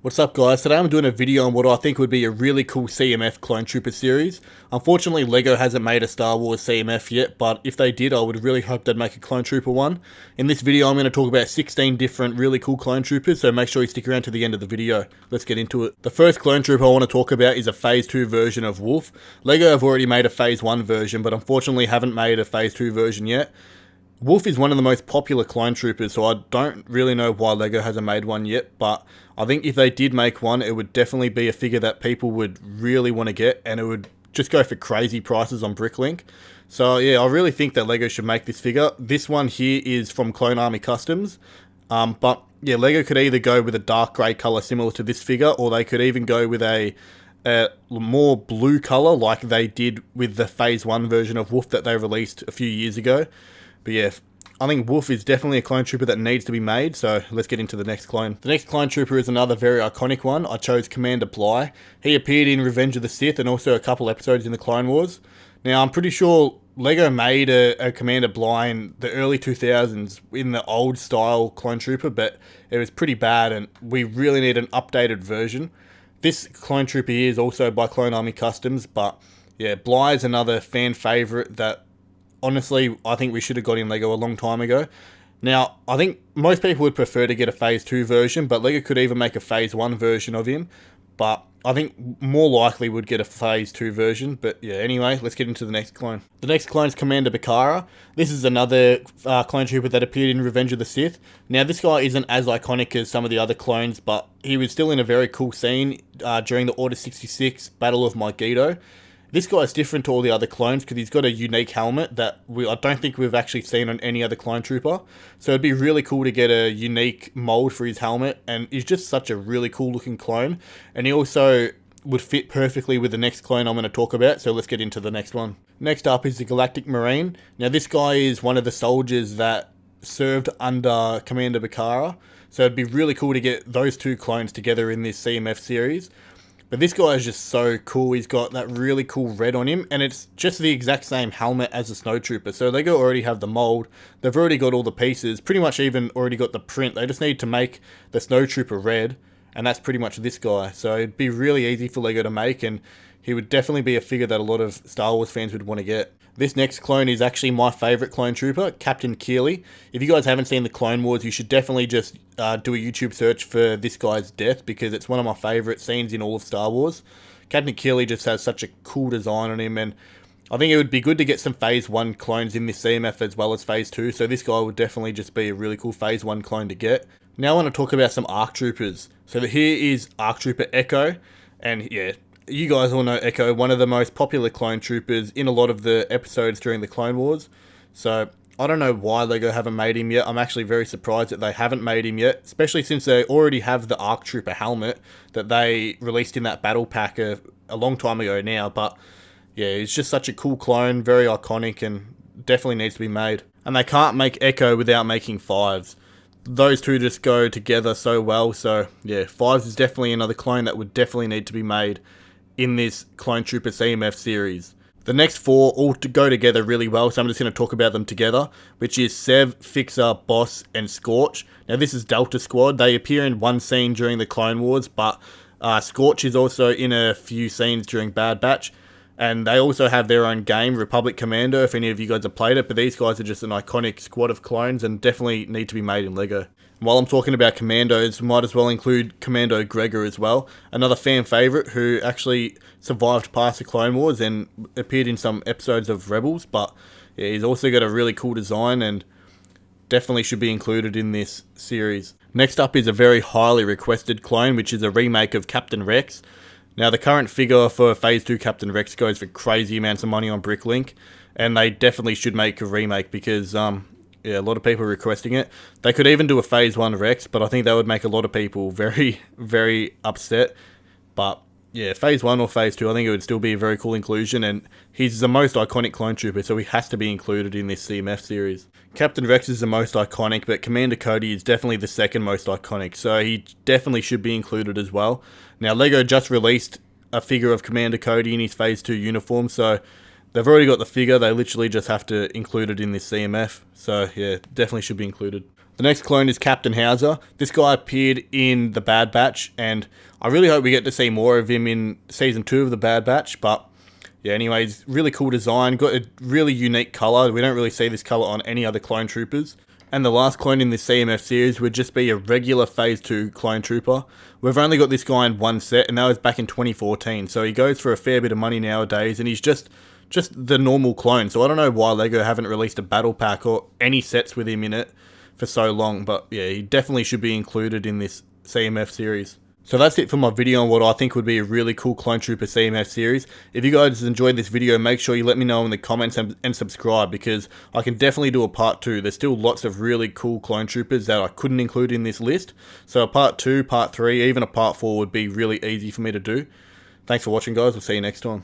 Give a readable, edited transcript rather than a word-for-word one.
What's up guys, today I'm doing a video on what I think would be a really cool CMF Clone Trooper series. Unfortunately LEGO hasn't made a Star Wars CMF yet, but if they did I would really hope they'd make a Clone Trooper one. In this video I'm going to talk about 16 different really cool Clone Troopers, so make sure you stick around to the end of the video. Let's get into it. The first Clone Trooper I want to talk about is a Phase 2 version of Wolf. LEGO have already made a Phase 1 version, but unfortunately haven't made a Phase 2 version yet. Wolf is one of the most popular clone troopers, so I don't really know why LEGO hasn't made one yet, but I think if they did make one, it would definitely be a figure that people would really want to get, and it would just go for crazy prices on Bricklink. So yeah, I really think that LEGO should make this figure. This one here is from Clone Army Customs, but yeah, LEGO could either go with a dark grey colour similar to this figure, or they could even go with a more blue colour like they did with the Phase 1 version of Wolf that they released a few years ago. But yeah, I think Wolf is definitely a clone trooper that needs to be made, so let's get into the next clone. The next clone trooper is another very iconic one. I chose Commander Bly. He appeared in Revenge of the Sith and also a couple episodes in the Clone Wars. Now, I'm pretty sure LEGO made a Commander Bly in the early 2000s in the old style clone trooper, but it was pretty bad and we really need an updated version. This clone trooper here is also by Clone Army Customs, but yeah, Bly is another fan favourite that honestly, I think we should have got in LEGO a long time ago. Now, I think most people would prefer to get a Phase 2 version, but LEGO could even make a Phase 1 version of him. But I think more likely would get a Phase 2 version. But yeah, anyway, let's get into the next clone. The next clone is Commander Bakara. This is another clone trooper that appeared in Revenge of the Sith. Now, this guy isn't as iconic as some of the other clones, but he was still in a very cool scene during the Order 66 Battle of Megiddo. This guy is different to all the other clones because he's got a unique helmet that I don't think we've actually seen on any other clone trooper. So it'd be really cool to get a unique mold for his helmet, and he's just such a really cool looking clone. And he also would fit perfectly with the next clone I'm going to talk about, so let's get into the next one. Next up is the Galactic Marine. Now this guy is one of the soldiers that served under Commander Bakara, so it'd be really cool to get those two clones together in this CMF series. But this guy is just so cool. He's got that really cool red on him, and it's just the exact same helmet as the Snowtrooper. So LEGO already have the mold. They've already got all the pieces, pretty much even already got the print. They just need to make the Snowtrooper red, and that's pretty much this guy. So it'd be really easy for LEGO to make, and he would definitely be a figure that a lot of Star Wars fans would want to get. This next clone is actually my favourite clone trooper, Captain Keely. If you guys haven't seen the Clone Wars, you should definitely just do a YouTube search for this guy's death, because it's one of my favourite scenes in all of Star Wars. Captain Keely just has such a cool design on him, and I think it would be good to get some Phase 1 clones in this CMF as well as Phase 2, so this guy would definitely just be a really cool Phase 1 clone to get. Now I want to talk about some ARC Troopers. So here is ARC Trooper Echo, and yeah, you guys all know Echo, one of the most popular clone troopers in a lot of the episodes during the Clone Wars. So I don't know why LEGO haven't made him yet. I'm actually very surprised that they haven't made him yet, especially since they already have the ARC Trooper helmet that they released in that battle pack a long time ago now. But yeah, it's just such a cool clone, very iconic, and definitely needs to be made. And they can't make Echo without making Fives. Those two just go together so well. So yeah, Fives is definitely another clone that would definitely need to be made in this Clone Trooper CMF series. The next four all go together really well, so I'm just going to talk about them together, which is Sev, Fixer, Boss, and Scorch. Now this is Delta Squad. They appear in one scene during the Clone Wars, but Scorch is also in a few scenes during Bad Batch, and they also have their own game, Republic Commando, if any of you guys have played it, but these guys are just an iconic squad of clones and definitely need to be made in LEGO. While I'm talking about Commandos, might as well include Commando Gregor as well. Another fan favourite who actually survived past the Clone Wars and appeared in some episodes of Rebels. But yeah, he's also got a really cool design and definitely should be included in this series. Next up is a very highly requested clone, which is a remake of Captain Rex. Now the current figure for Phase 2 Captain Rex goes for crazy amounts of money on Bricklink, and they definitely should make a remake because yeah, a lot of people are requesting it. They could even do a Phase 1 Rex, but I think that would make a lot of people very, very upset. But yeah, Phase 1 or Phase 2, I think it would still be a very cool inclusion, and he's the most iconic clone trooper, so he has to be included in this CMF series. Captain Rex is the most iconic, but Commander Cody is definitely the second most iconic, so he definitely should be included as well. Now, LEGO just released a figure of Commander Cody in his Phase 2 uniform, so they've already got the figure, they literally just have to include it in this CMF. So yeah, definitely should be included. The next clone is Captain Hauser. This guy appeared in The Bad Batch, and I really hope we get to see more of him in Season 2 of The Bad Batch, but yeah, anyways, really cool design, got a really unique colour. We don't really see this colour on any other clone troopers. And the last clone in this CMF series would just be a regular Phase 2 clone trooper. We've only got this guy in one set, and that was back in 2014, so he goes for a fair bit of money nowadays, and he's just the normal clone. So I don't know why LEGO haven't released a battle pack or any sets with him in it for so long, but yeah, he definitely should be included in this CMF series. So that's it for my video on what I think would be a really cool Clone Trooper CMF series. If you guys enjoyed this video, make sure you let me know in the comments and subscribe, because I can definitely do a part 2. There's still lots of really cool Clone Troopers that I couldn't include in this list. So a part 2, part 3, even a part 4 would be really easy for me to do. Thanks for watching, guys. We'll see you next time.